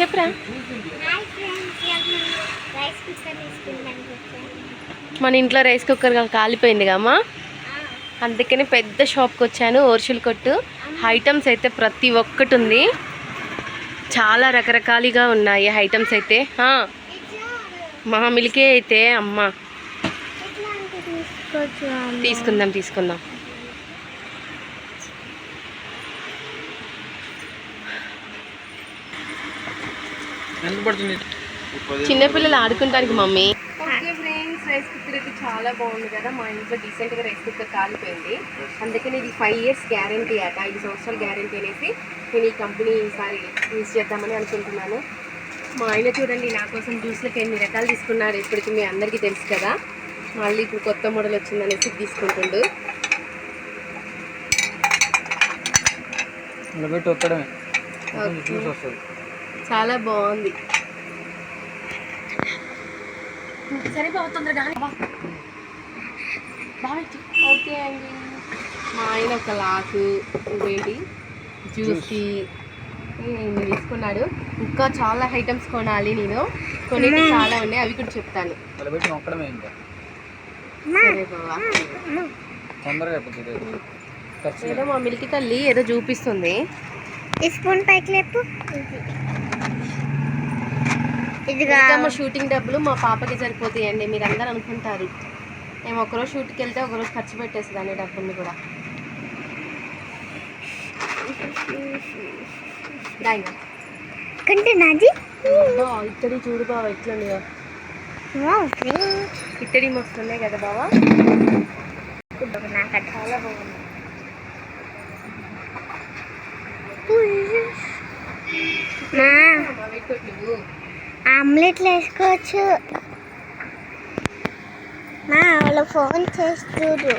చెప్పురా. మన ఇంట్లో రైస్ కుక్కర్ కాలిపోయిందిగా అమ్మా, అందుకని పెద్ద షాప్కి వచ్చాను, ఓర్షుల్ కొట్టు. ఐటమ్స్ అయితే ప్రతి ఒక్కటి ఉంది, చాలా రకరకాలుగా ఉన్నాయి ఐటమ్స్ అయితే. మా మిల్కే అయితే అమ్మ తీసుకుందాం తీసుకుందాం. చిన్నపిల్లలు ఆడుకుంటానికి mummy. Okay friends, rice cooker అయితే చాలా బాగుంది కదా. మా ఇంట్లో డీసెంట్గా రైస్ కుక్కర్ కాలిపోయింది, అందుకని ఇది 5 years గ్యారంటీ అట, 5 సంవత్సరాల గ్యారంటీ అనేసి నేను ఈ కంపెనీ ఈసారి యూజ్ చేద్దామని అనుకుంటున్నాను. మా ఆయన చూడండి నా కోసం జ్యూస్లకి ఎన్ని రకాలు తీసుకున్నారు, ఇప్పటికి మీ అందరికీ తెలుసు కదా. మళ్ళీ ఇప్పుడు కొత్త మోడల్ వచ్చిందనేసి తీసుకుంటుండు. చాలా బాగుంది. సరే బాగా తొందరగా. ఓకే అండి, మా ఆయన ఒక లాకు ఇదేంటి జ్యూస్కి తీసుకున్నాడు. ఇంకా చాలా ఐటమ్స్ కొనాలి నేను, కొనేవి చాలా ఉన్నాయి, అవి కూడా చెప్తాను. సరే బాబా. ఏదో మా మిల్కి తల్లి ఏదో చూపిస్తుంది. స్పూన్ పైకి లేపు. షూటింగ్ డబ్బులు మా పాపకి సరిపోతాయండి, మీరు అందరూ అనుకుంటారు. మేము ఒకరోజు షూట్కి వెళ్తే ఒకరోజు ఖర్చు పెట్టేస్తుందండి డబ్బుల్ని కూడా. ఇత్తడి చూడు బావ ఎట్లుంది, ఇత్తడి మస్తున్నాయి కదా బావా, చాలా బాగుంది. ఆమ్లెట్లు వేసుకోవచ్చు. మా వాళ్ళు ఫోన్ చేస్తున్నారు.